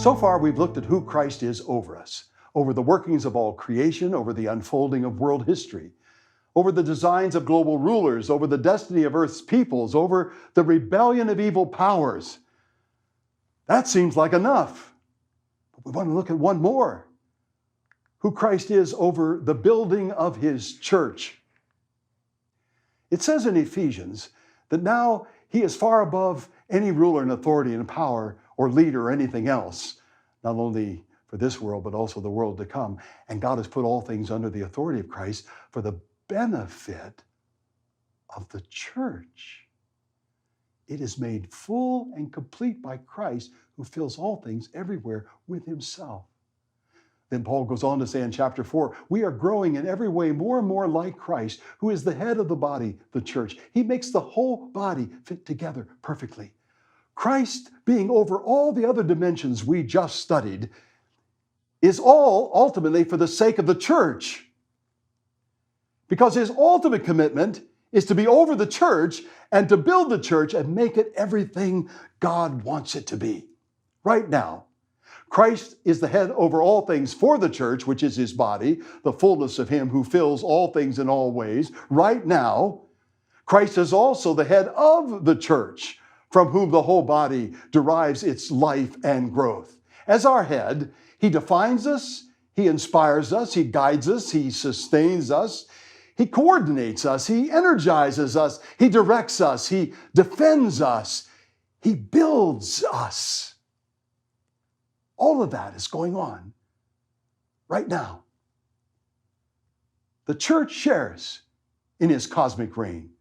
So far, we've looked at who Christ is over us, over the workings of all creation, over the unfolding of world history, over the designs of global rulers, over the destiny of Earth's peoples, over the rebellion of evil powers. That seems like enough. But we want to look at one more. Who Christ is over the building of his church. It says in Ephesians that now he is far above any ruler and authority and power or leader or anything else, not only for this world, but also the world to come. And God has put all things under the authority of Christ for the benefit of the church. It is made full and complete by Christ, who fills all things everywhere with himself. Then Paul goes on to say in chapter 4, we are growing in every way more and more like Christ, who is the head of the body, the church. He makes the whole body fit together perfectly. Christ, being over all the other dimensions we just studied, is all ultimately for the sake of the church. Because his ultimate commitment is to be over the church and to build the church and make it everything God wants it to be. Right now, Christ is the head over all things for the church, which is his body, the fullness of him who fills all things in all ways. Right now, Christ is also the head of the church, from whom the whole body derives its life and growth. As our head, he defines us, he inspires us, he guides us, he sustains us, he coordinates us, he energizes us, he directs us, he defends us, he builds us. All of that is going on right now. The church shares in his cosmic reign.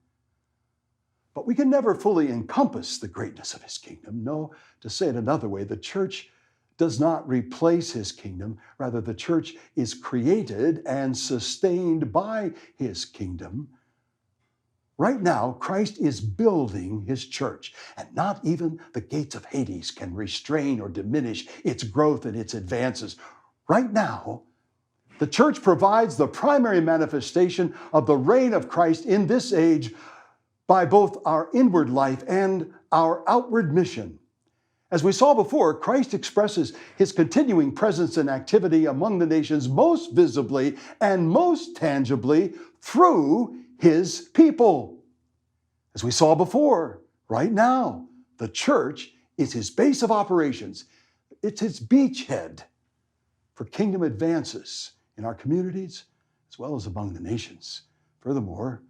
But we can never fully encompass the greatness of his kingdom. No, to say it another way, the church does not replace his kingdom. Rather, the church is created and sustained by his kingdom. Right now, Christ is building his church, and not even the gates of Hades can restrain or diminish its growth and its advances. Right now, the church provides the primary manifestation of the reign of Christ in this age by both our inward life and our outward mission. As we saw before, Christ expresses his continuing presence and activity among the nations most visibly and most tangibly through his people. As we saw before, right now, the church is his base of operations. It's his beachhead for kingdom advances in our communities as well as among the nations. Furthermore,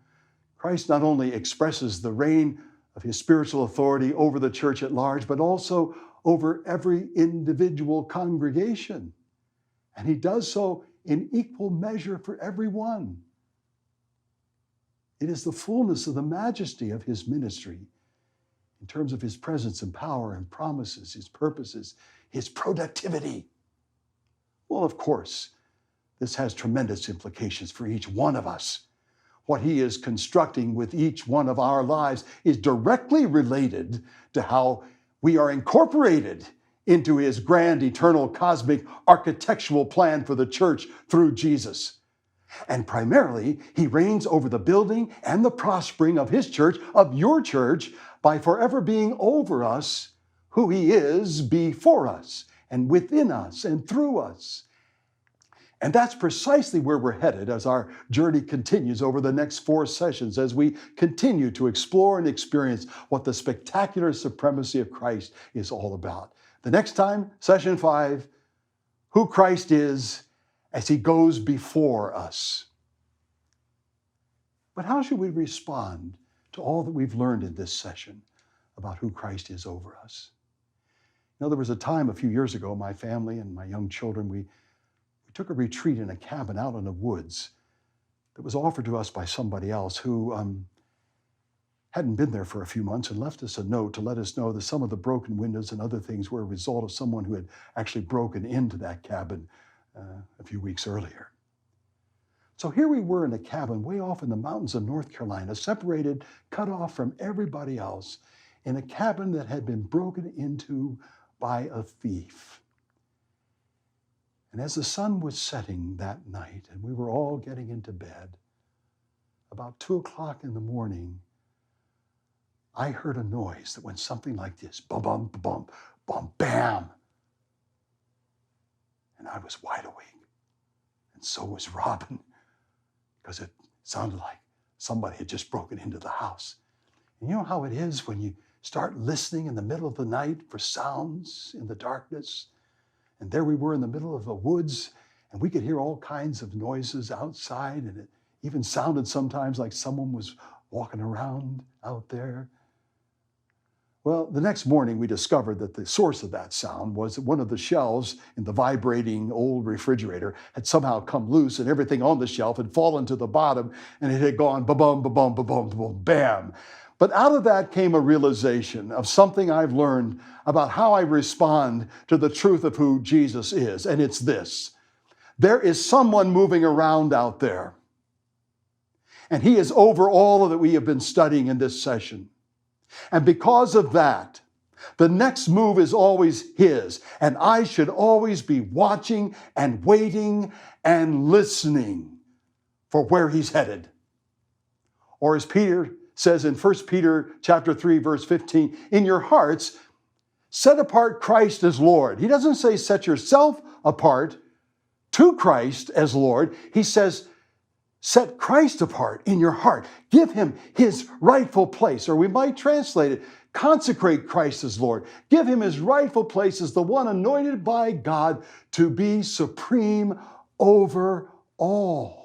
Christ not only expresses the reign of his spiritual authority over the church at large, but also over every individual congregation. And he does so in equal measure for everyone. It is the fullness of the majesty of his ministry in terms of his presence and power and promises, his purposes, his productivity. Well, of course, this has tremendous implications for each one of us. What he is constructing with each one of our lives is directly related to how we are incorporated into his grand, eternal, cosmic, architectural plan for the church through Jesus. And primarily, he reigns over the building and the prospering of his church, of your church, by forever being over us who he is before us and within us and through us. And that's precisely where we're headed as our journey continues over the next 4 sessions, as we continue to explore and experience what the spectacular supremacy of Christ is all about. The next time, session 5, who Christ is as he goes before us. But how should we respond to all that we've learned in this session about who Christ is over us? You know, there was a time a few years ago, my family and my young children, we took a retreat in a cabin out in the woods that was offered to us by somebody else who hadn't been there for a few months and left us a note to let us know that some of the broken windows and other things were a result of someone who had actually broken into that cabin a few weeks earlier. So here we were in a cabin way off in the mountains of North Carolina, separated, cut off from everybody else, in a cabin that had been broken into by a thief. And as the sun was setting that night and we were all getting into bed, about 2 o'clock in the morning, I heard a noise that went something like this: bum, bum, bum, bum, bam. And I was wide awake. And so was Robin, because it sounded like somebody had just broken into the house. And you know how it is when you start listening in the middle of the night for sounds in the darkness? And there we were in the middle of the woods, and we could hear all kinds of noises outside, and it even sounded sometimes like someone was walking around out there. Well, the next morning we discovered that the source of that sound was that one of the shelves in the vibrating old refrigerator had somehow come loose, and everything on the shelf had fallen to the bottom, and it had gone ba-bum, ba-bum, ba-bum, ba-bum, bam. But out of that came a realization of something I've learned about how I respond to the truth of who Jesus is, and it's this. There is someone moving around out there, and he is over all that we have been studying in this session. And because of that, the next move is always his. And I should always be watching and waiting and listening for where he's headed. Or as Peter says in 1 Peter chapter 3, verse 15, in your hearts, set apart Christ as Lord. He doesn't say set yourself apart to Christ as Lord. He says, set Christ apart in your heart. Give him his rightful place. Or we might translate it, consecrate Christ as Lord. Give him his rightful place as the one anointed by God to be supreme over all.